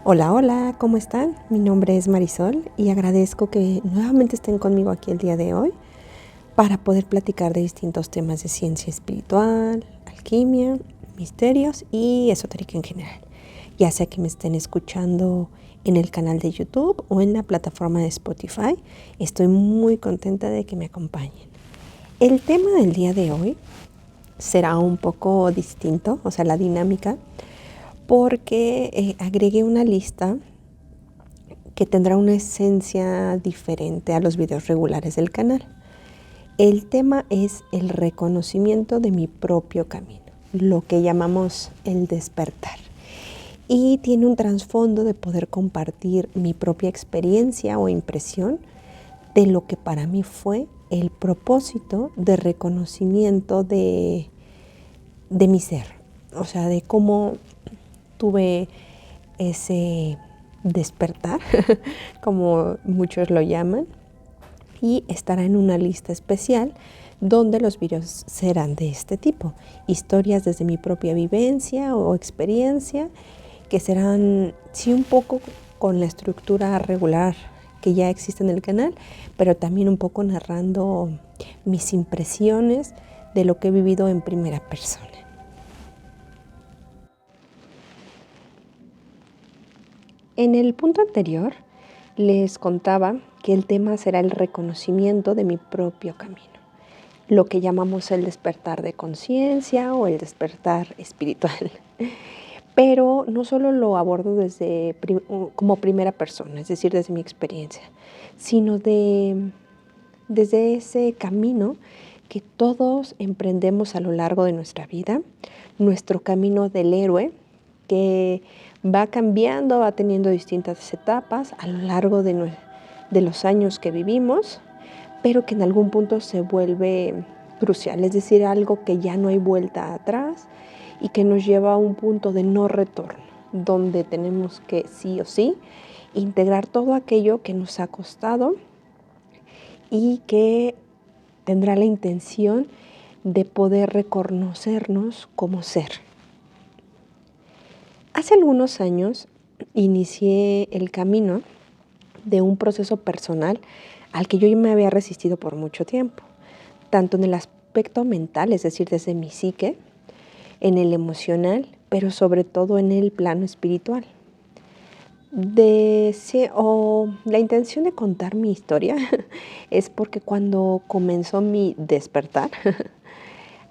Hola, hola, ¿cómo están? Mi nombre es Marisol y agradezco que nuevamente estén conmigo aquí el día de hoy para poder platicar de distintos temas de ciencia espiritual, alquimia, misterios y esotérica en general. Ya sea que me estén escuchando en el canal de YouTube o en la plataforma de Spotify, estoy muy contenta de que me acompañen. El tema del día de hoy será un poco distinto, o sea, la dinámica, porque agregué una lista que tendrá una esencia diferente a los videos regulares del canal. El tema es el reconocimiento de mi propio camino, lo que llamamos el despertar. Y tiene un trasfondo de poder compartir mi propia experiencia o impresión de lo que para mí fue el propósito de reconocimiento de mi ser. O sea, de cómo tuve ese despertar, como muchos lo llaman, y estará en una lista especial donde los videos serán de este tipo, historias desde mi propia vivencia o experiencia, que serán, sí, un poco con la estructura regular que ya existe en el canal, pero también un poco narrando mis impresiones de lo que he vivido en primera persona. En el punto anterior les contaba que el tema será el reconocimiento de mi propio camino, lo que llamamos el despertar de conciencia o el despertar espiritual. Pero no solo lo abordo como primera persona, es decir, desde mi experiencia, sino desde ese camino que todos emprendemos a lo largo de nuestra vida, nuestro camino del héroe, que va cambiando, va teniendo distintas etapas a lo largo de los años que vivimos, pero que en algún punto se vuelve crucial, es decir, algo que ya no hay vuelta atrás y que nos lleva a un punto de no retorno, donde tenemos que sí o sí integrar todo aquello que nos ha costado y que tendrá la intención de poder reconocernos como ser. Hace algunos años inicié el camino de un proceso personal al que yo me había resistido por mucho tiempo, tanto en el aspecto mental, es decir, desde mi psique, en el emocional, pero sobre todo en el plano espiritual. La intención de contar mi historia es porque cuando comenzó mi despertar,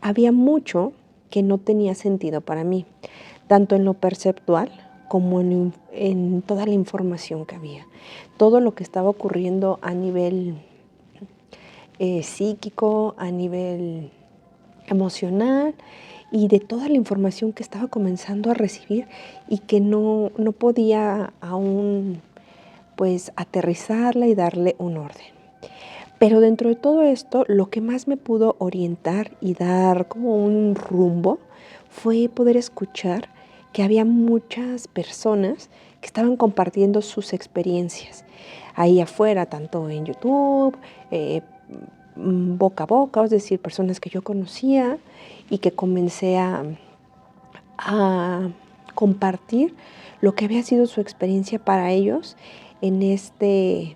había mucho que no tenía sentido para mí, tanto en lo perceptual como en toda la información que había. Todo lo que estaba ocurriendo a nivel psíquico, a nivel emocional y de toda la información que estaba comenzando a recibir y que no podía aún pues aterrizarla y darle un orden. Pero dentro de todo esto, lo que más me pudo orientar y dar como un rumbo fue poder escuchar que había muchas personas que estaban compartiendo sus experiencias ahí afuera, tanto en YouTube, boca a boca, es decir, personas que yo conocía y que comencé a compartir lo que había sido su experiencia para ellos en esta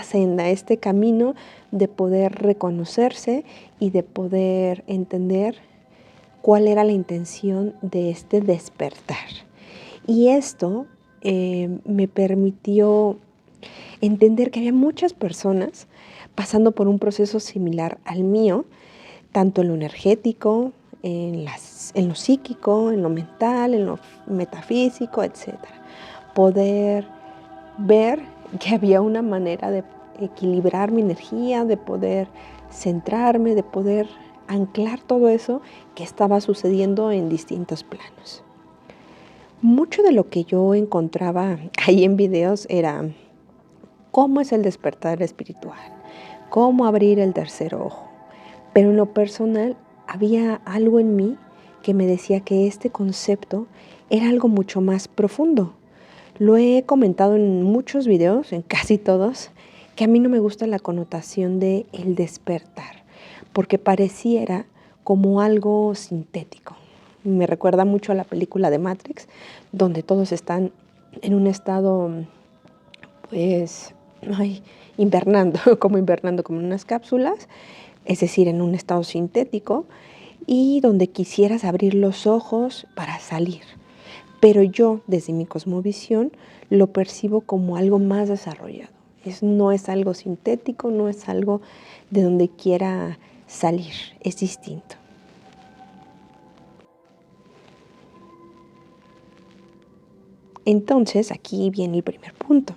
senda, este camino de poder reconocerse y de poder entender cuál era la intención de este despertar. Y esto me permitió entender que había muchas personas pasando por un proceso similar al mío, tanto en lo energético, en lo psíquico, en lo mental, en lo metafísico, etc. Poder ver que había una manera de equilibrar mi energía, de poder centrarme, de poder anclar todo eso que estaba sucediendo en distintos planos. Mucho de lo que yo encontraba ahí en videos era cómo es el despertar espiritual, cómo abrir el tercer ojo. Pero en lo personal había algo en mí que me decía que este concepto era algo mucho más profundo. Lo he comentado en muchos videos, en casi todos, que a mí no me gusta la connotación de el despertar, porque pareciera como algo sintético. Me recuerda mucho a la película de Matrix, donde todos están en un estado, pues, invernando, como en unas cápsulas, es decir, en un estado sintético, y donde quisieras abrir los ojos para salir. Pero yo, desde mi cosmovisión, lo percibo como algo más desarrollado. No es algo sintético, no es algo de donde quiera salir, es distinto. Entonces, aquí viene el primer punto,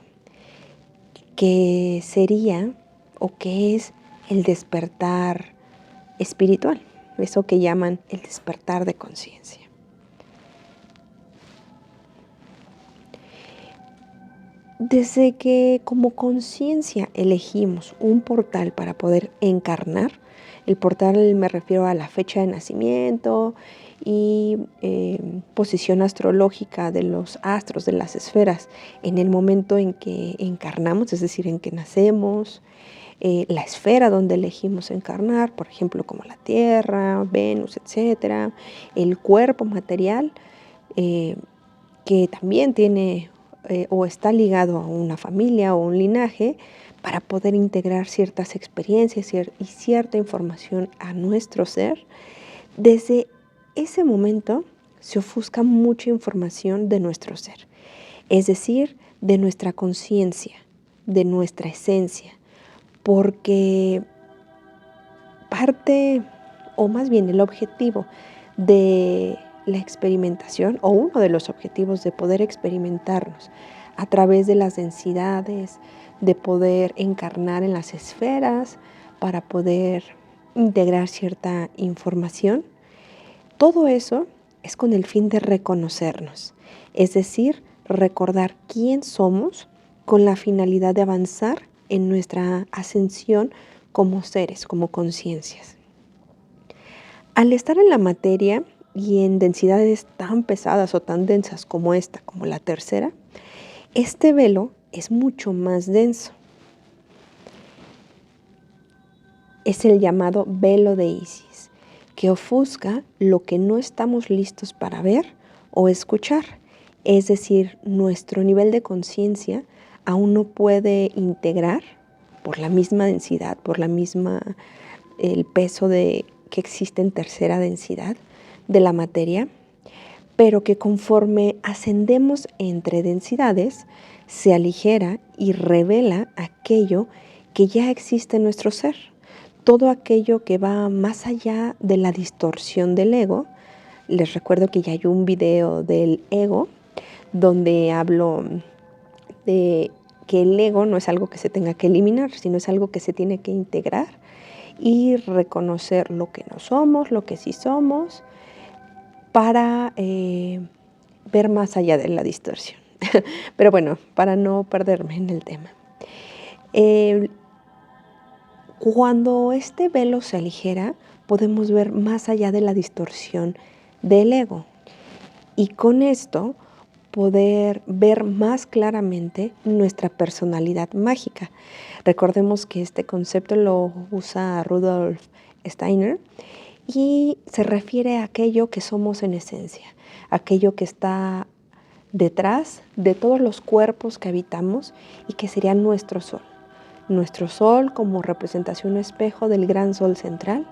que sería o que es el despertar espiritual, eso que llaman el despertar de conciencia. Desde que como conciencia elegimos un portal para poder encarnar, el portal me refiero a la fecha de nacimiento y posición astrológica de los astros, de las esferas, en el momento en que encarnamos, es decir, en que nacemos, la esfera donde elegimos encarnar, por ejemplo, como la Tierra, Venus, etcétera, el cuerpo material, que también tiene o está ligado a una familia o un linaje, para poder integrar ciertas experiencias y cierta información a nuestro ser. Desde ese momento se ofusca mucha información de nuestro ser, es decir, de nuestra conciencia, de nuestra esencia, porque parte, o más bien el objetivo de la experimentación, o uno de los objetivos de poder experimentarnos a través de las densidades, de poder encarnar en las esferas para poder integrar cierta información, todo eso es con el fin de reconocernos, es decir, recordar quién somos con la finalidad de avanzar en nuestra ascensión como seres, como conciencias. Al estar en la materia y en densidades tan pesadas o tan densas como esta, como la tercera, este velo es mucho más denso. Es el llamado velo de Isis, que ofusca lo que no estamos listos para ver o escuchar. Es decir, nuestro nivel de conciencia aún no puede integrar por la misma densidad, por el peso que existe en tercera densidad de la materia, pero que conforme ascendemos entre densidades, se aligera y revela aquello que ya existe en nuestro ser. Todo aquello que va más allá de la distorsión del ego. Les recuerdo que ya hay un video del ego donde hablo de que el ego no es algo que se tenga que eliminar, sino es algo que se tiene que integrar y reconocer lo que no somos, lo que sí somos, para ver más allá de la distorsión. Pero bueno, para no perderme en el tema. Cuando este velo se aligera, podemos ver más allá de la distorsión del ego. Y con esto poder ver más claramente nuestra personalidad mágica. Recordemos que este concepto lo usa Rudolf Steiner y se refiere a aquello que somos en esencia, aquello que está detrás de todos los cuerpos que habitamos y que sería nuestro sol. Nuestro sol como representación espejo del gran sol central,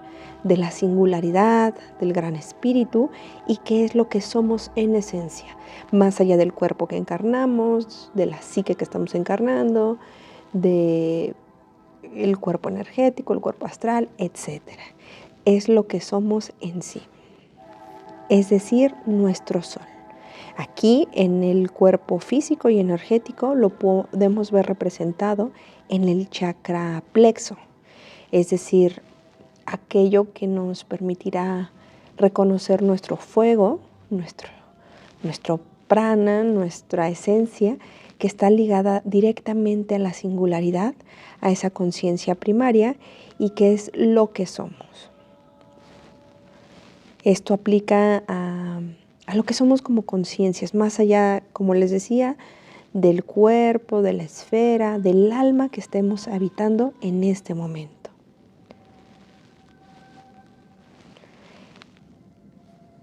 de la singularidad, del gran espíritu y qué es lo que somos en esencia, más allá del cuerpo que encarnamos, de la psique que estamos encarnando, del cuerpo energético, el cuerpo astral, etc. Es lo que somos en sí, es decir, nuestro sol. Aquí en el cuerpo físico y energético lo podemos ver representado en el chakra plexo, es decir, aquello que nos permitirá reconocer nuestro fuego, nuestro prana, nuestra esencia, que está ligada directamente a la singularidad, a esa conciencia primaria y que es lo que somos. Esto aplica a lo que somos como conciencias, más allá, como les decía, del cuerpo, de la esfera, del alma que estemos habitando en este momento.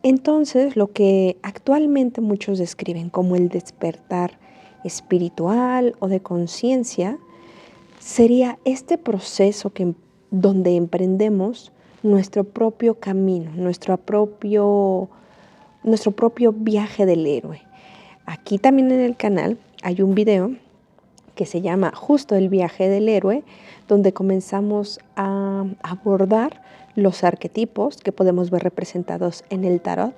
Entonces, lo que actualmente muchos describen como el despertar espiritual o de conciencia sería este proceso donde emprendemos nuestro propio camino, nuestro propio viaje del héroe. Aquí también en el canal hay un video que se llama justo el viaje del héroe, donde comenzamos a abordar los arquetipos que podemos ver representados en el tarot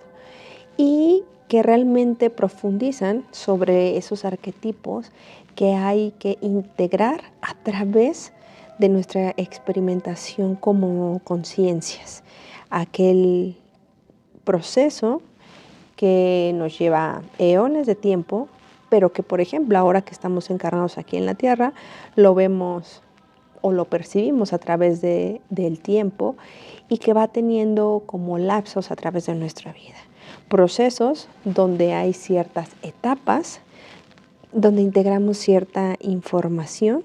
y que realmente profundizan sobre esos arquetipos que hay que integrar a través de nuestra experimentación como conciencias. Aquel proceso que nos lleva eones de tiempo, pero que, por ejemplo, ahora que estamos encarnados aquí en la Tierra, lo vemos o lo percibimos a través del tiempo y que va teniendo como lapsos a través de nuestra vida. Procesos donde hay ciertas etapas, donde integramos cierta información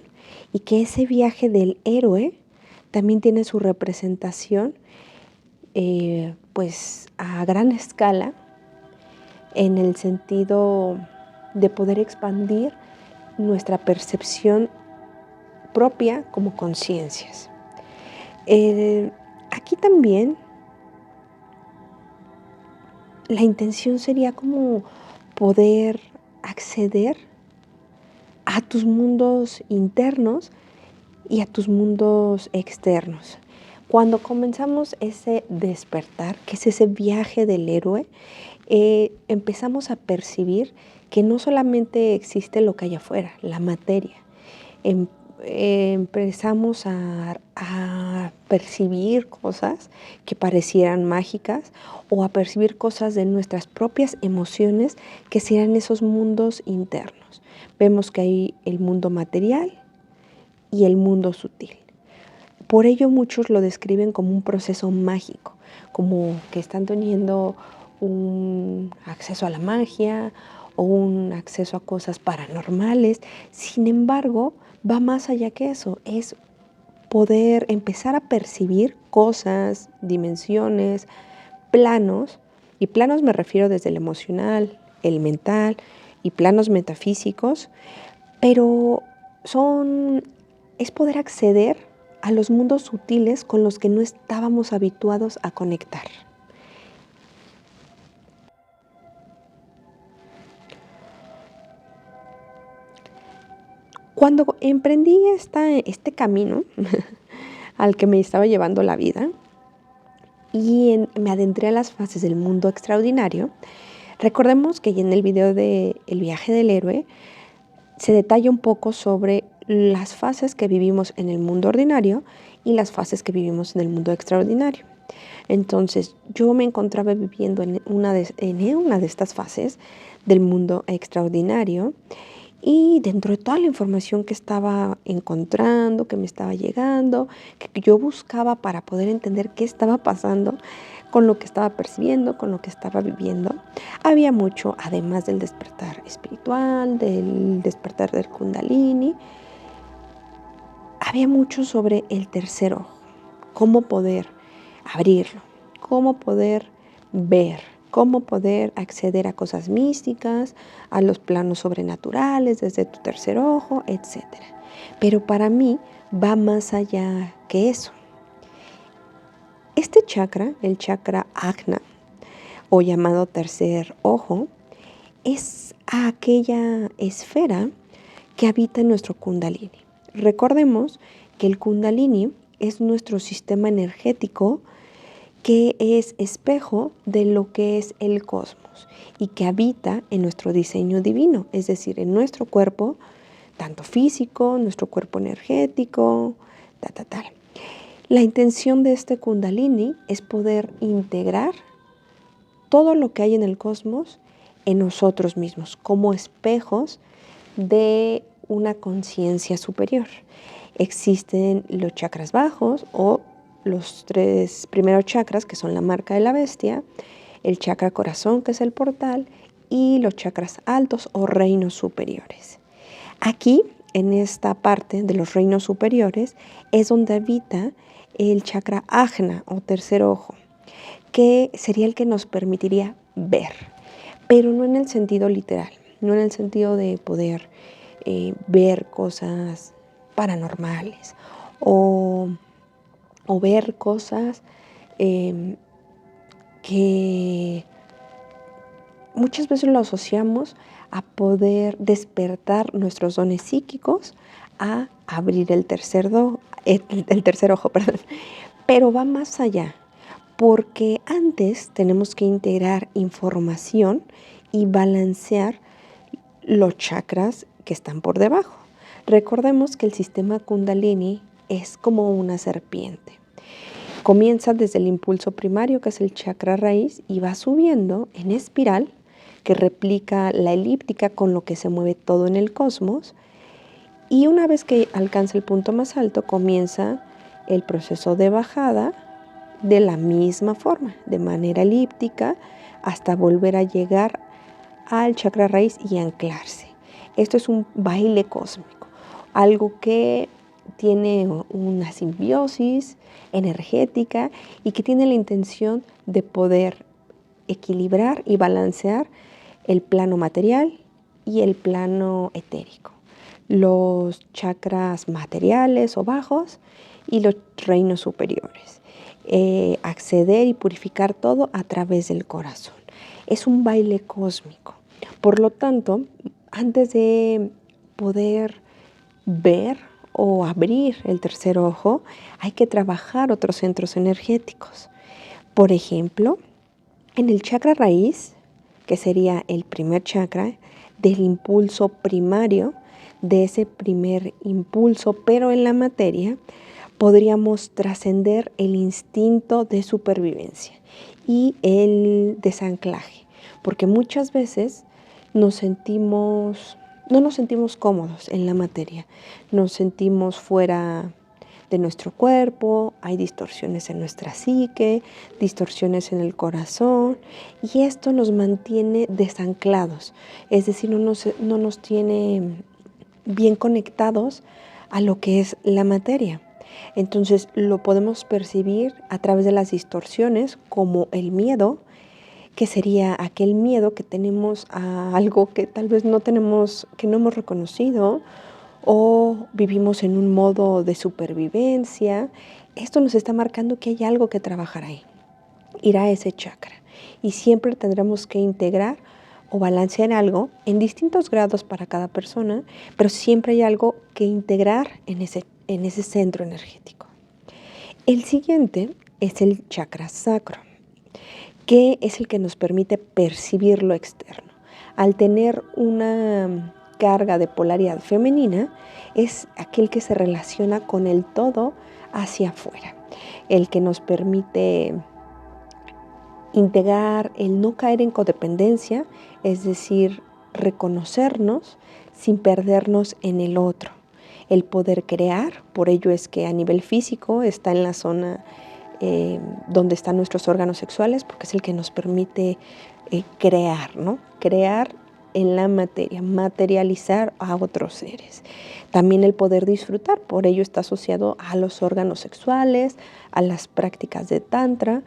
y que ese viaje del héroe también tiene su representación pues a gran escala en el sentido de poder expandir nuestra percepción propia como conciencias. Aquí también la intención sería como poder acceder a tus mundos internos y a tus mundos externos. Cuando comenzamos ese despertar, que es ese viaje del héroe, empezamos a percibir que no solamente existe lo que hay afuera, la materia. Empezamos a percibir cosas que parecieran mágicas o a percibir cosas de nuestras propias emociones que sean esos mundos internos. Vemos que hay el mundo material y el mundo sutil. Por ello muchos lo describen como un proceso mágico, como que están teniendo un acceso a la magia o un acceso a cosas paranormales. Sin embargo, va más allá que eso, es poder empezar a percibir cosas, dimensiones, planos, y planos me refiero desde el emocional, el mental y planos metafísicos, pero es poder acceder a los mundos sutiles con los que no estábamos habituados a conectar. Cuando emprendí este camino al que me estaba llevando la vida y me adentré a las fases del mundo extraordinario, recordemos que ya en el video de El viaje del héroe se detalla un poco sobre las fases que vivimos en el mundo ordinario y las fases que vivimos en el mundo extraordinario. Entonces, yo me encontraba viviendo en una de estas fases del mundo extraordinario y dentro de toda la información que estaba encontrando, que me estaba llegando, que yo buscaba para poder entender qué estaba pasando con lo que estaba percibiendo, con lo que estaba viviendo, había mucho, además del despertar espiritual, del despertar del Kundalini, había mucho sobre el tercer ojo, cómo poder abrirlo, cómo poder ver, cómo poder acceder a cosas místicas, a los planos sobrenaturales desde tu tercer ojo, etc. Pero para mí va más allá que eso. Este chakra, el chakra Ajna, o llamado tercer ojo, es aquella esfera que habita en nuestro Kundalini. Recordemos que el Kundalini es nuestro sistema energético que es espejo de lo que es el cosmos y que habita en nuestro diseño divino, es decir, en nuestro cuerpo, tanto físico, nuestro cuerpo energético, tal. La intención de este Kundalini es poder integrar todo lo que hay en el cosmos en nosotros mismos, como espejos de una conciencia superior. Existen los chakras bajos o los 3 primeros chakras, que son la marca de la bestia, el chakra corazón, que es el portal, y los chakras altos o reinos superiores. Aquí, en esta parte de los reinos superiores, es donde habita el chakra Ajna o tercer ojo. que sería el que nos permitiría ver, pero no en el sentido literal, no en el sentido de poder ver cosas paranormales o ver cosas que muchas veces lo asociamos a poder despertar nuestros dones psíquicos, a abrir el tercer ojo, perdón. Pero va más allá, porque antes tenemos que integrar información y balancear los chakras que están por debajo. Recordemos que el sistema Kundalini es como una serpiente. Comienza desde el impulso primario, que es el chakra raíz, y va subiendo en espiral, que replica la elíptica con lo que se mueve todo en el cosmos. Y una vez que alcanza el punto más alto, comienza el proceso de bajada de la misma forma, de manera elíptica, hasta volver a llegar al chakra raíz y anclarse. Esto es un baile cósmico, algo que tiene una simbiosis energética y que tiene la intención de poder equilibrar y balancear el plano material y el plano etérico, los chakras materiales o bajos y los reinos superiores. Acceder y purificar todo a través del corazón. Es un baile cósmico. Por lo tanto, antes de poder ver o abrir el tercer ojo, hay que trabajar otros centros energéticos. Por ejemplo, en el chakra raíz, que sería el primer chakra, del impulso primario, de ese primer impulso, pero en la materia, podríamos trascender el instinto de supervivencia y el desanclaje, porque muchas veces no nos sentimos cómodos en la materia, nos sentimos fuera de nuestro cuerpo, hay distorsiones en nuestra psique, distorsiones en el corazón, y esto nos mantiene desanclados, es decir, no nos tiene bien conectados a lo que es la materia. Entonces lo podemos percibir a través de las distorsiones, como el miedo, que sería aquel miedo que tenemos a algo que tal vez no tenemos, que no hemos reconocido, o vivimos en un modo de supervivencia. Esto nos está marcando que hay algo que trabajar ahí, ir a ese chakra. Y siempre tendremos que integrar o balancear algo en distintos grados para cada persona, pero siempre hay algo que integrar en ese centro energético. El siguiente es el chakra sacro, que es el que nos permite percibir lo externo. Al tener una carga de polaridad femenina, es aquel que se relaciona con el todo hacia afuera, el que nos permite integrar el no caer en codependencia, es decir, reconocernos sin perdernos en el otro, el poder crear. Por ello es que a nivel físico está en la zona donde están nuestros órganos sexuales, porque es el que nos permite crear, ¿no? Crear en la materia, materializar a otros seres. También el poder disfrutar, por ello está asociado a los órganos sexuales, a las prácticas de tantra,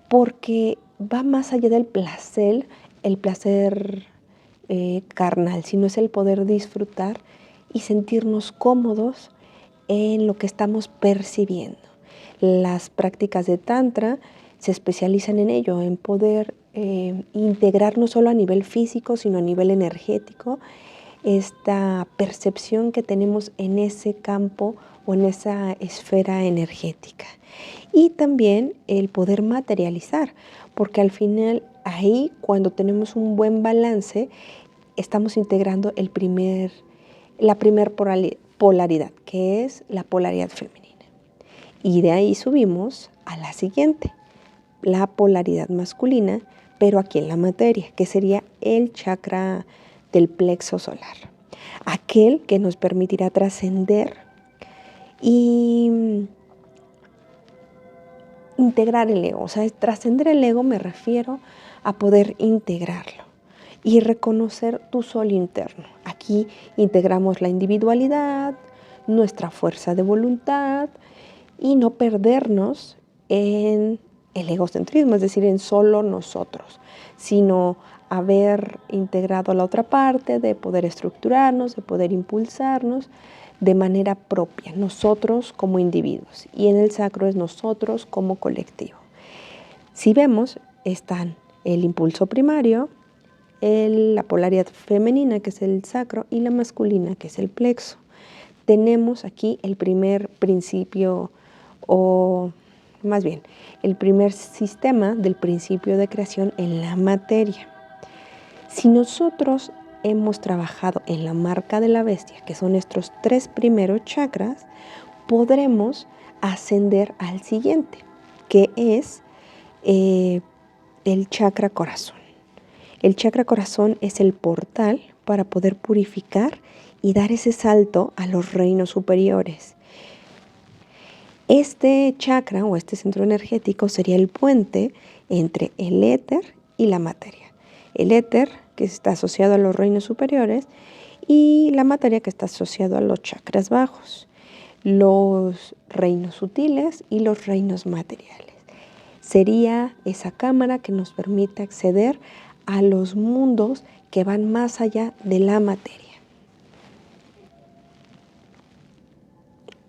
porque va más allá del placer, el placer carnal, sino es el poder disfrutar y sentirnos cómodos en lo que estamos percibiendo. Las prácticas de tantra se especializan en ello, en poder integrar no solo a nivel físico, sino a nivel energético, esta percepción que tenemos en ese campo o en esa esfera energética. Y también el poder materializar, porque al final ahí, cuando tenemos un buen balance, estamos integrando la primer polaridad, que es la polaridad femenina. Y de ahí subimos a la siguiente, la polaridad masculina, pero aquí en la materia, que sería el chakra del plexo solar, aquel que nos permitirá trascender y integrar el ego. O sea, trascender el ego me refiero a poder integrarlo y reconocer tu sol interno. Aquí integramos la individualidad, nuestra fuerza de voluntad y no perdernos en el egocentrismo, es decir, en solo nosotros, sino haber integrado a la otra parte, de poder estructurarnos, de poder impulsarnos de manera propia, nosotros como individuos, y en el sacro es nosotros como colectivo. Si vemos, están el impulso primario, la polaridad femenina, que es el sacro, y la masculina, que es el plexo. Tenemos aquí el primer principio, o más bien, el primer sistema del principio de creación en la materia. Si nosotros hemos trabajado en la marca de la bestia, que son nuestros 3 primeros chakras, podremos ascender al siguiente, que es el chakra corazón. El chakra corazón es el portal para poder purificar y dar ese salto a los reinos superiores. Este chakra o este centro energético sería el puente entre el éter y la materia. El éter, que está asociado a los reinos superiores, y la materia, que está asociado a los chakras bajos, los reinos sutiles y los reinos materiales. Sería esa cámara que nos permite acceder a los mundos que van más allá de la materia.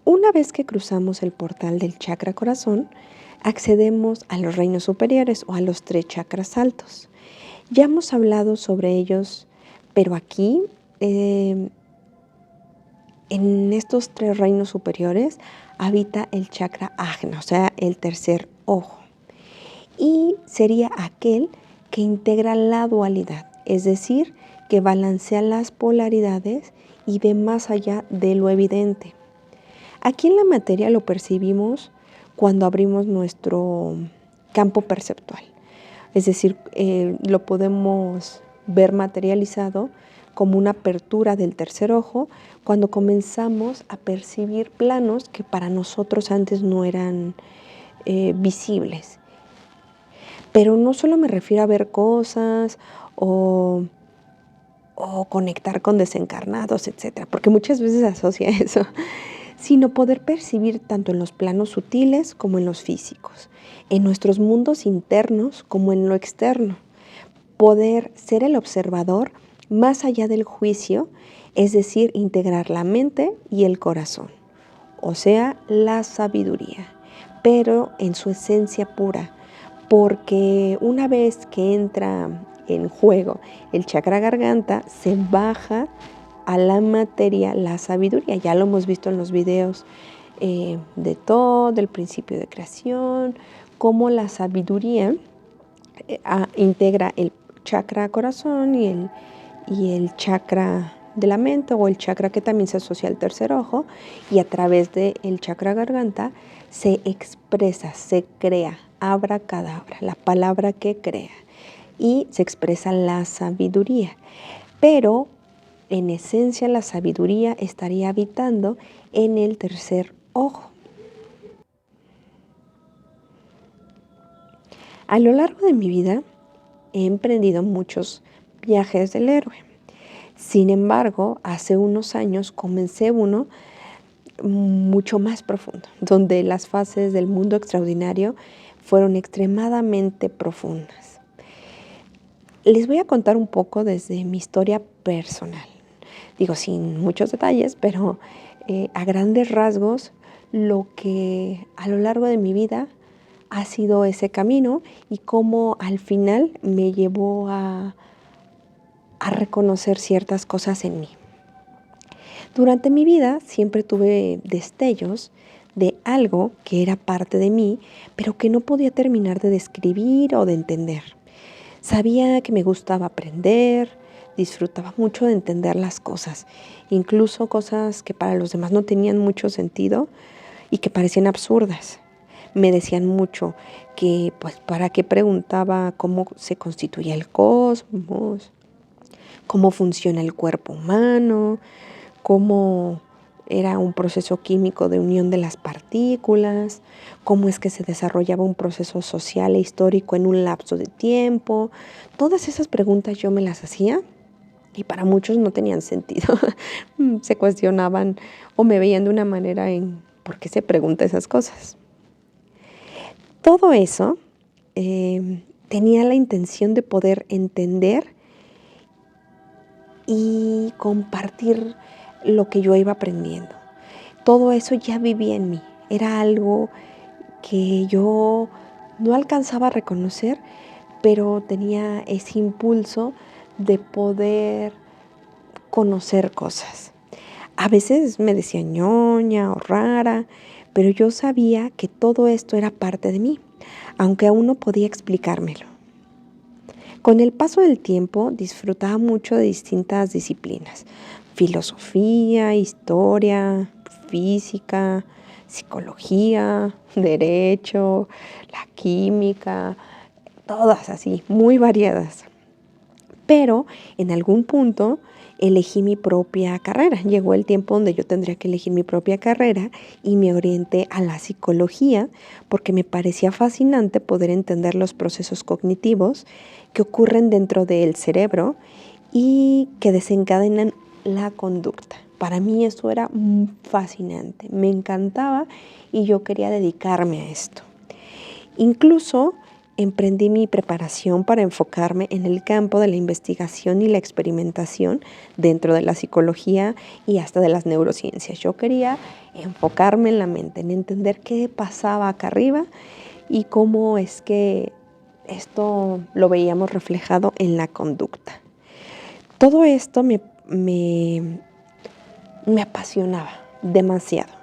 Una vez que cruzamos el portal del chakra corazón, accedemos a los reinos superiores o a los 3 chakras altos. Ya hemos hablado sobre ellos, pero aquí, en estos 3 reinos superiores, habita el chakra ajna, o sea, el tercer ojo. Y sería aquel que integra la dualidad, es decir, que balancea las polaridades y ve más allá de lo evidente. Aquí en la materia lo percibimos cuando abrimos nuestro campo perceptual, es decir, lo podemos ver materializado como una apertura del tercer ojo cuando comenzamos a percibir planos que para nosotros antes no eran visibles. Pero no solo me refiero a ver cosas o conectar con desencarnados, etcétera, porque muchas veces se asocia eso, sino poder percibir tanto en los planos sutiles como en los físicos, en nuestros mundos internos como en lo externo. Poder ser el observador más allá del juicio, es decir, integrar la mente y el corazón, o sea, la sabiduría, pero en su esencia pura, porque una vez que entra en juego el chakra garganta, se baja a la materia la sabiduría. Ya lo hemos visto en los videos de todo, del principio de creación, cómo la sabiduría integra el chakra corazón y el chakra de la mente, o el chakra que también se asocia al tercer ojo, y a través del chakra garganta se expresa, se crea, abracadabra, la palabra que crea, y se expresa la sabiduría. Pero en esencia la sabiduría estaría habitando en el tercer ojo. A lo largo de mi vida he emprendido muchos viajes del héroe. Sin embargo, hace unos años comencé uno mucho más profundo, donde las fases del mundo extraordinario fueron extremadamente profundas. Les voy a contar un poco desde mi historia personal. Digo, sin muchos detalles, pero a grandes rasgos, lo que a lo largo de mi vida ha sido ese camino y cómo al final me llevó a reconocer ciertas cosas en mí. Durante mi vida siempre tuve destellos de algo que era parte de mí, pero que no podía terminar de describir o de entender. Sabía que me gustaba aprender, disfrutaba mucho de entender las cosas, incluso cosas que para los demás no tenían mucho sentido y que parecían absurdas. Me decían mucho que, pues, para qué preguntaba cómo se constituía el cosmos, cómo funciona el cuerpo humano, cómo era un proceso químico de unión de las partículas, cómo es que se desarrollaba un proceso social e histórico en un lapso de tiempo. Todas esas preguntas yo me las hacía y para muchos no tenían sentido. Se cuestionaban o me veían de una manera en ¿por qué se pregunta esas cosas? Todo eso tenía la intención de poder entender y compartir lo que yo iba aprendiendo. Todo eso ya vivía en mí. Era algo que yo no alcanzaba a reconocer, pero tenía ese impulso de poder conocer cosas. A veces me decía ñoña o rara, pero yo sabía que todo esto era parte de mí, aunque aún no podía explicármelo. Con el paso del tiempo disfrutaba mucho de distintas disciplinas: filosofía, historia, física, psicología, derecho, la química, todas así, muy variadas. Pero en algún punto elegí mi propia carrera. Llegó el tiempo donde yo tendría que elegir mi propia carrera y me orienté a la psicología porque me parecía fascinante poder entender los procesos cognitivos que ocurren dentro del cerebro y que desencadenan la conducta. Para mí eso era fascinante, me encantaba y yo quería dedicarme a esto. Incluso emprendí mi preparación para enfocarme en el campo de la investigación y la experimentación dentro de la psicología y hasta de las neurociencias. Yo quería enfocarme en la mente, en entender qué pasaba acá arriba y cómo es que esto lo veíamos reflejado en la conducta. Todo esto me apasionaba demasiado,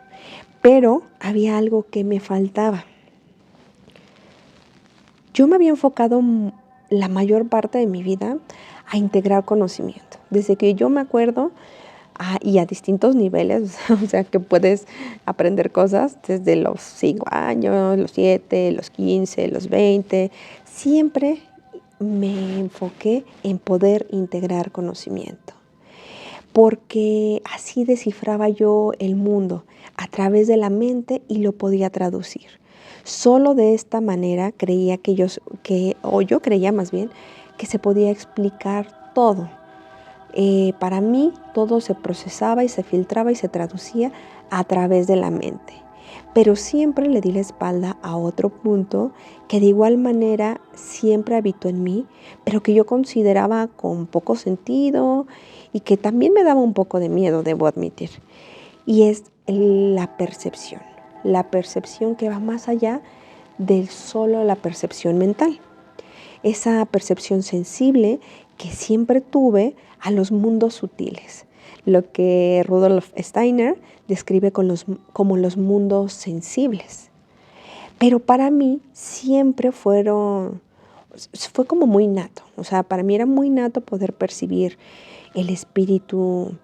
pero había algo que me faltaba. Yo me había enfocado la mayor parte de mi vida a integrar conocimiento. Desde que yo me acuerdo, y a distintos niveles, o sea que puedes aprender cosas desde los 5 años, los 7, los 15, los 20. Siempre me enfoqué en poder integrar conocimiento, porque así descifraba yo el mundo a través de la mente y lo podía traducir. Solo de esta manera creía yo creía más bien que se podía explicar todo. Para mí todo se procesaba y se filtraba y se traducía a través de la mente. Pero siempre le di la espalda a otro punto que de igual manera siempre habitó en mí, pero que yo consideraba con poco sentido y que también me daba un poco de miedo, debo admitir. Y es la percepción que va más allá de solo la percepción mental. Esa percepción sensible que siempre tuve a los mundos sutiles, lo que Rudolf Steiner describe como los mundos sensibles. Pero para mí siempre fue como muy nato, o sea, para mí era muy nato poder percibir el espíritu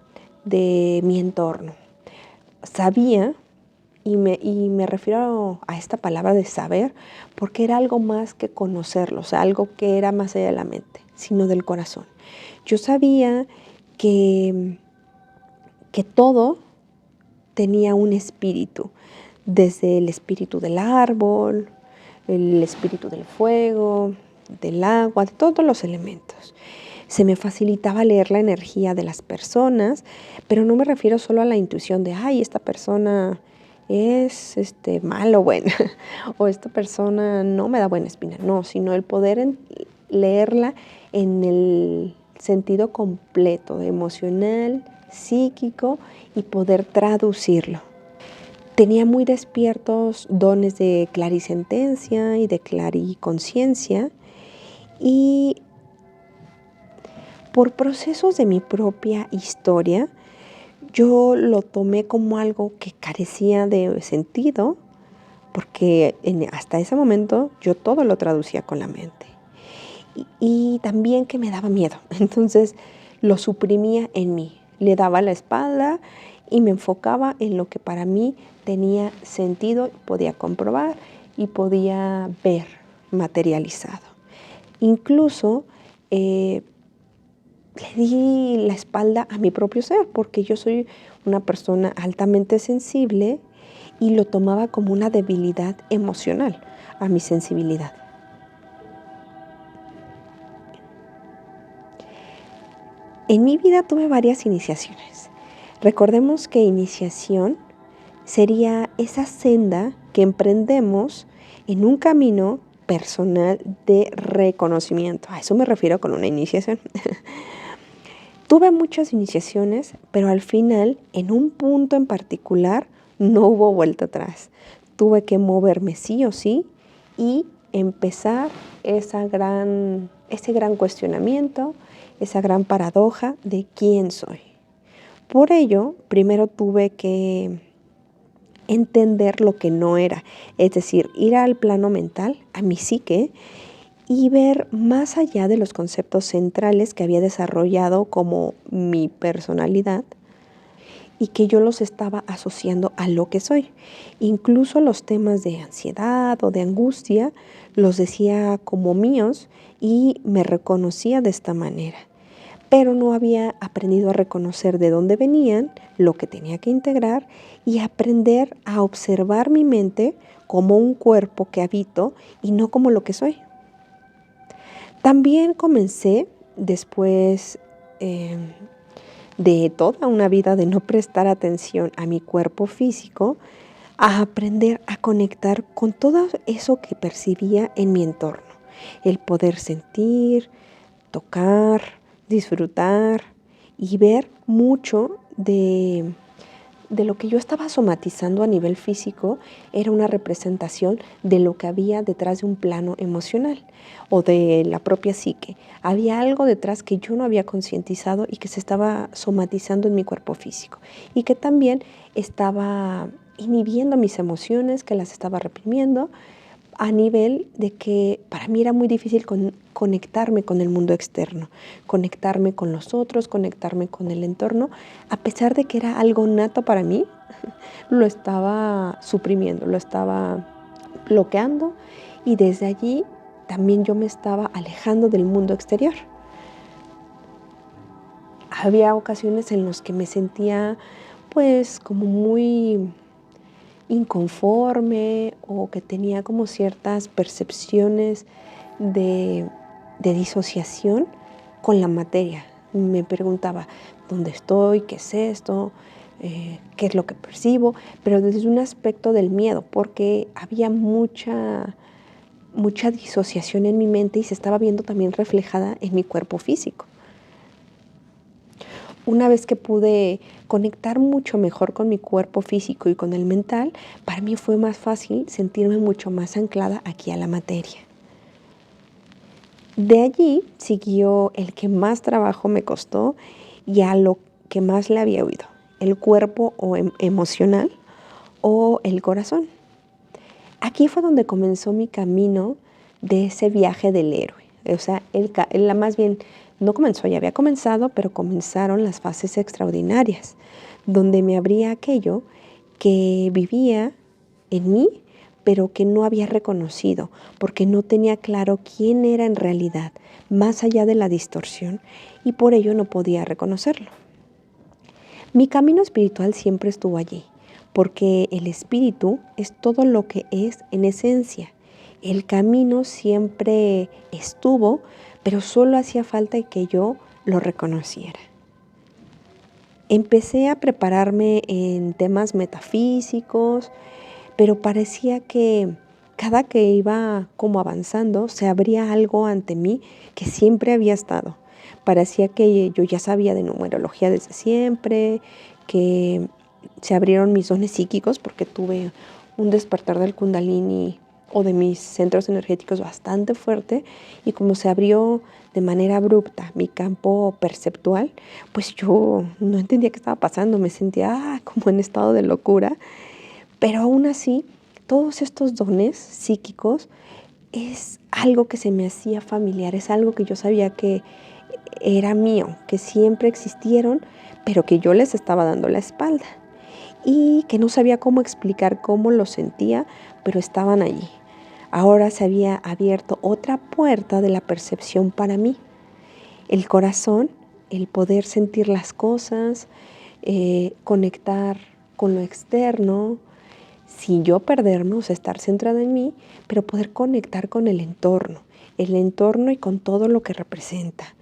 de mi entorno. Sabía, y me refiero a esta palabra de saber, porque era algo más que conocerlo, o sea, algo que era más allá de la mente, sino del corazón. Yo sabía que todo tenía un espíritu, desde el espíritu del árbol, el espíritu del fuego, del agua, de todos los elementos. Se me facilitaba leer la energía de las personas, pero no me refiero solo a la intuición de, esta persona es malo o buena, o esta persona no me da buena espina, no, sino el poder leerla en el sentido completo, emocional, psíquico, y poder traducirlo. Tenía muy despiertos dones de clarisentencia y de clariconciencia, y por procesos de mi propia historia, yo lo tomé como algo que carecía de sentido, porque hasta ese momento yo todo lo traducía con la mente. Y también que me daba miedo, entonces lo suprimía en mí, le daba la espalda y me enfocaba en lo que para mí tenía sentido, podía comprobar y podía ver materializado. Incluso le di la espalda a mi propio ser, porque yo soy una persona altamente sensible y lo tomaba como una debilidad emocional a mi sensibilidad. En mi vida tuve varias iniciaciones. Recordemos que iniciación sería esa senda que emprendemos en un camino personal de reconocimiento. A eso me refiero con una iniciación. Tuve muchas iniciaciones, pero al final, en un punto en particular, no hubo vuelta atrás. Tuve que moverme sí o sí y empezar ese gran cuestionamiento, esa gran paradoja de quién soy. Por ello, primero tuve que entender lo que no era, es decir, ir al plano mental, a mi psique, y ver más allá de los conceptos centrales que había desarrollado como mi personalidad y que yo los estaba asociando a lo que soy. Incluso los temas de ansiedad o de angustia los decía como míos y me reconocía de esta manera. Pero no había aprendido a reconocer de dónde venían, lo que tenía que integrar y aprender a observar mi mente como un cuerpo que habito y no como lo que soy. También comencé, después de toda una vida de no prestar atención a mi cuerpo físico, a aprender a conectar con todo eso que percibía en mi entorno. El poder sentir, tocar, disfrutar y ver mucho de lo que yo estaba somatizando a nivel físico era una representación de lo que había detrás de un plano emocional o de la propia psique. Había algo detrás que yo no había concientizado y que se estaba somatizando en mi cuerpo físico y que también estaba inhibiendo mis emociones, que las estaba reprimiendo a nivel de que para mí era muy difícil conectarme con el mundo externo, conectarme con los otros, conectarme con el entorno, a pesar de que era algo nato para mí, lo estaba suprimiendo, lo estaba bloqueando y desde allí también yo me estaba alejando del mundo exterior. Había ocasiones en las que me sentía pues como muy inconforme o que tenía como ciertas percepciones de disociación con la materia. Me preguntaba, ¿dónde estoy? ¿Qué es esto? ¿Qué es lo que percibo? Pero desde un aspecto del miedo, porque había mucha disociación en mi mente y se estaba viendo también reflejada en mi cuerpo físico. Una vez que pude conectar mucho mejor con mi cuerpo físico y con el mental, para mí fue más fácil sentirme mucho más anclada aquí a la materia. De allí siguió el que más trabajo me costó y a lo que más le había oído, el cuerpo o emocional o el corazón. Aquí fue donde comenzó mi camino de ese viaje del héroe. O sea, más bien no comenzó, ya había comenzado, pero comenzaron las fases extraordinarias, donde me abría aquello que vivía en mí, pero que no había reconocido, porque no tenía claro quién era en realidad, más allá de la distorsión, y por ello no podía reconocerlo. Mi camino espiritual siempre estuvo allí, porque el espíritu es todo lo que es en esencia. El camino siempre estuvo, pero solo hacía falta que yo lo reconociera. Empecé a prepararme en temas metafísicos, pero parecía que cada que iba como avanzando se abría algo ante mí que siempre había estado. Parecía que yo ya sabía de numerología desde siempre, que se abrieron mis dones psíquicos porque tuve un despertar del Kundalini o de mis centros energéticos bastante fuerte, y como se abrió de manera abrupta mi campo perceptual, pues yo no entendía qué estaba pasando, me sentía como en estado de locura, pero aún así todos estos dones psíquicos es algo que se me hacía familiar, es algo que yo sabía que era mío, que siempre existieron, pero que yo les estaba dando la espalda y que no sabía cómo explicar cómo lo sentía, pero estaban allí. Ahora se había abierto otra puerta de la percepción para mí. El corazón, el poder sentir las cosas, conectar con lo externo, sin yo perderme, o sea, estar centrada en mí, pero poder conectar con el entorno y con todo lo que representa.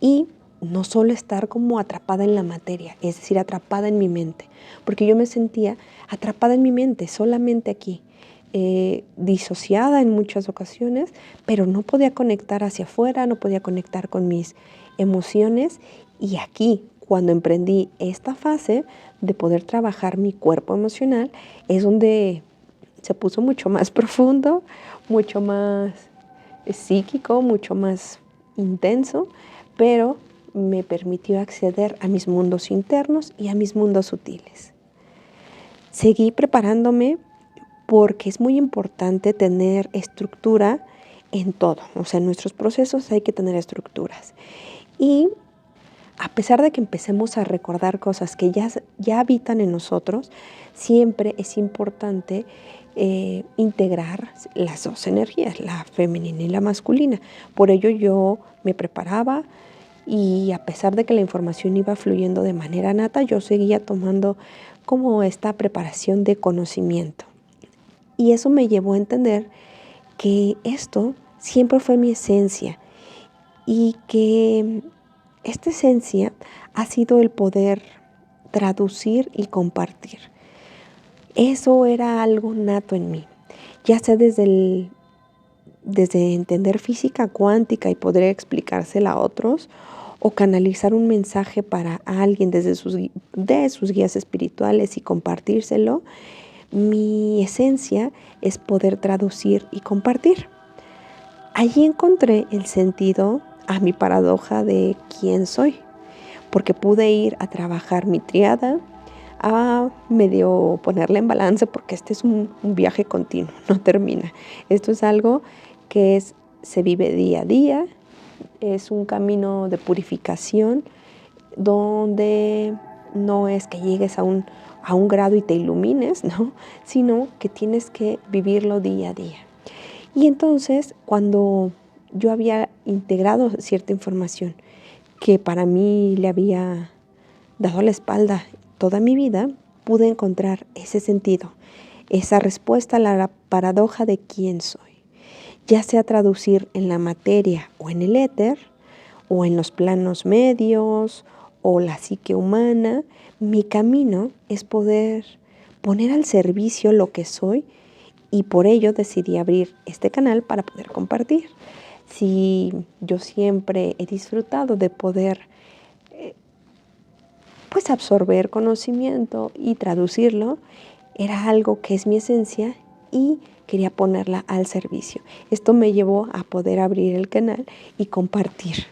Y no solo estar como atrapada en la materia, es decir, atrapada en mi mente, porque yo me sentía atrapada en mi mente, solamente aquí, disociada en muchas ocasiones, pero no podía conectar hacia afuera, no podía conectar con mis emociones. Y aquí, cuando emprendí esta fase de poder trabajar mi cuerpo emocional, es donde se puso mucho más profundo, mucho más psíquico, mucho más intenso, pero me permitió acceder a mis mundos internos y a mis mundos sutiles. Seguí preparándome porque es muy importante tener estructura en todo. O sea, en nuestros procesos hay que tener estructuras. Y a pesar de que empecemos a recordar cosas que ya habitan en nosotros, siempre es importante integrar las dos energías, la femenina y la masculina. Por ello yo me preparaba y a pesar de que la información iba fluyendo de manera nata, yo seguía tomando como esta preparación de conocimiento. Y eso me llevó a entender que esto siempre fue mi esencia y que esta esencia ha sido el poder traducir y compartir. Eso era algo nato en mí, ya sea desde entender física cuántica y poder explicársela a otros, o canalizar un mensaje para alguien de sus guías espirituales y compartírselo. Mi esencia es poder traducir y compartir. Allí encontré el sentido a mi paradoja de quién soy, porque pude ir a trabajar mi triada, a medio ponerla en balance, porque este es un viaje continuo, no termina. Esto es algo que se vive día a día, es un camino de purificación donde no es que llegues a un grado y te ilumines, ¿no? Sino que tienes que vivirlo día a día. Y entonces, cuando yo había integrado cierta información que para mí le había dado la espalda toda mi vida, pude encontrar ese sentido, esa respuesta a la paradoja de quién soy. Ya sea traducir en la materia o en el éter, o en los planos medios, o la psique humana, mi camino es poder poner al servicio lo que soy, y por ello decidí abrir este canal para poder compartir. Si yo siempre he disfrutado de poder pues absorber conocimiento y traducirlo, era algo que es mi esencia y quería ponerla al servicio. Esto me llevó a poder abrir el canal y compartir.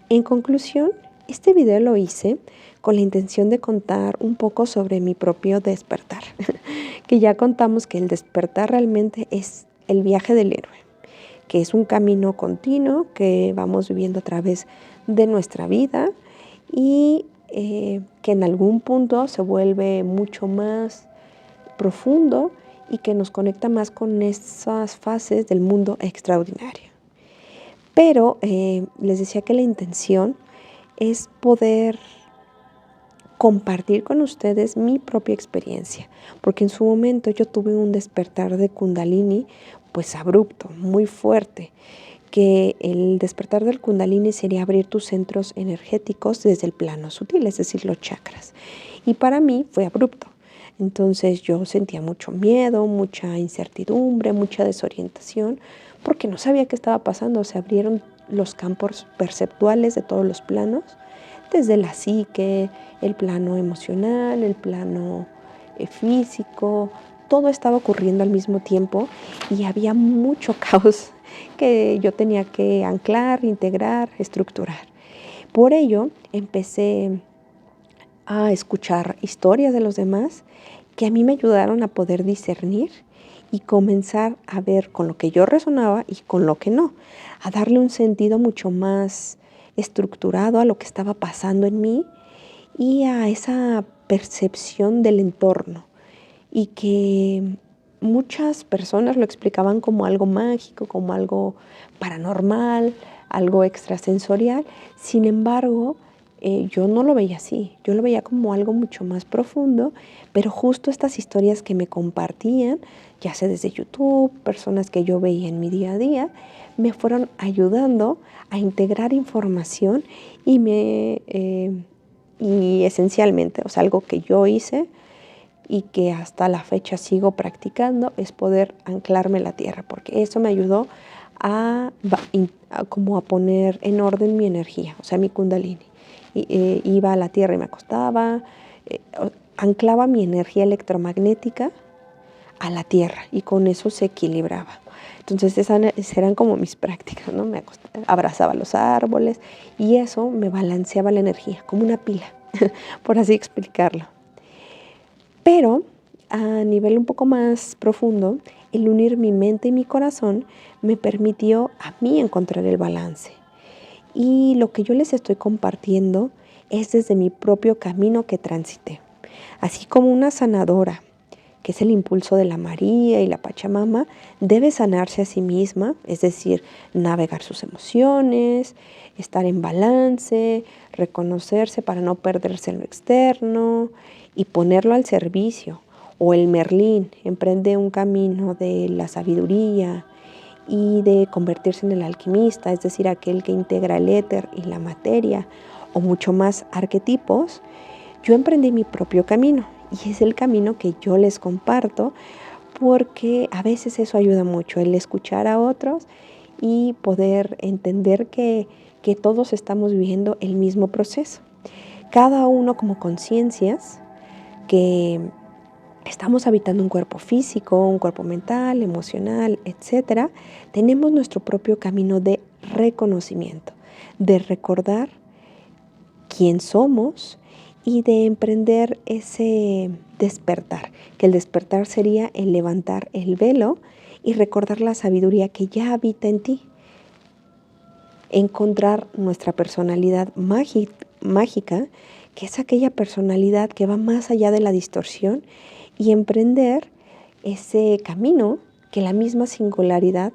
En conclusión, este video lo hice con la intención de contar un poco sobre mi propio despertar, que ya contamos que el despertar realmente es el viaje del héroe, que es un camino continuo que vamos viviendo a través de nuestra vida y que en algún punto se vuelve mucho más profundo y que nos conecta más con esas fases del mundo extraordinario. Pero les decía que la intención es poder compartir con ustedes mi propia experiencia, porque en su momento yo tuve un despertar de Kundalini pues abrupto, muy fuerte, que el despertar del Kundalini sería abrir tus centros energéticos desde el plano sutil, es decir, los chakras. Y para mí fue abrupto. Entonces yo sentía mucho miedo, mucha incertidumbre, mucha desorientación, porque no sabía qué estaba pasando. Se abrieron los campos perceptuales de todos los planos, desde la psique, el plano emocional, el plano físico. Todo estaba ocurriendo al mismo tiempo y había mucho caos que yo tenía que anclar, integrar, estructurar. Por ello empecé a escuchar historias de los demás que a mí me ayudaron a poder discernir y comenzar a ver con lo que yo resonaba y con lo que no, a darle un sentido mucho más estructurado a lo que estaba pasando en mí y a esa percepción del entorno, y que muchas personas lo explicaban como algo mágico, como algo paranormal, algo extrasensorial. Sin embargo, yo no lo veía así, yo lo veía como algo mucho más profundo, pero justo estas historias que me compartían, ya sea desde YouTube, personas que yo veía en mi día a día, me fueron ayudando a integrar información y me y esencialmente, o sea, algo que yo hice y que hasta la fecha sigo practicando, es poder anclarme en la tierra, porque eso me ayudó como a poner en orden mi energía, o sea, mi kundalini. Iba a la tierra y me acostaba, anclaba mi energía electromagnética a la tierra y con eso se equilibraba. Entonces esas eran como mis prácticas, ¿no? Abrazaba los árboles y eso me balanceaba la energía, como una pila, por así explicarlo. Pero a nivel un poco más profundo, el unir mi mente y mi corazón me permitió a mí encontrar el balance. Y lo que yo les estoy compartiendo es desde mi propio camino que transité. Así como una sanadora, que es el impulso de la María y la Pachamama, debe sanarse a sí misma, es decir, navegar sus emociones, estar en balance, reconocerse para no perderse en lo externo y ponerlo al servicio. O el Merlín emprende un camino de la sabiduría y de convertirse en el alquimista, es decir, aquel que integra el éter y la materia, o mucho más arquetipos. Yo emprendí mi propio camino y es el camino que yo les comparto porque a veces eso ayuda mucho, el escuchar a otros y poder entender que todos estamos viviendo el mismo proceso. Cada uno como conciencias que estamos habitando un cuerpo físico, un cuerpo mental, emocional, etc. Tenemos nuestro propio camino de reconocimiento, de recordar quién somos y de emprender ese despertar, que el despertar sería el levantar el velo y recordar la sabiduría que ya habita en ti. Encontrar nuestra personalidad mágica, que es aquella personalidad que va más allá de la distorsión, y emprender ese camino que la misma singularidad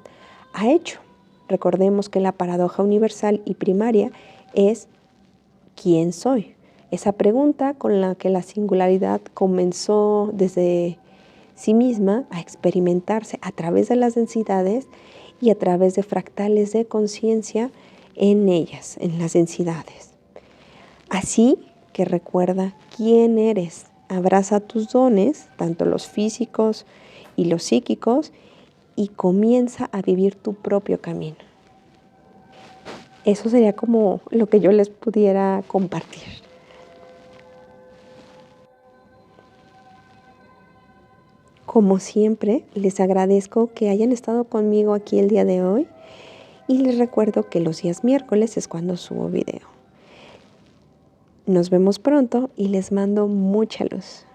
ha hecho. Recordemos que la paradoja universal y primaria es ¿quién soy? Esa pregunta con la que la singularidad comenzó desde sí misma a experimentarse a través de las densidades y a través de fractales de conciencia en ellas, en las densidades. Así que recuerda quién eres, abraza tus dones, tanto los físicos y los psíquicos, y comienza a vivir tu propio camino. Eso sería como lo que yo les pudiera compartir. Como siempre, les agradezco que hayan estado conmigo aquí el día de hoy y les recuerdo que los días miércoles es cuando subo video. Nos vemos pronto y les mando mucha luz.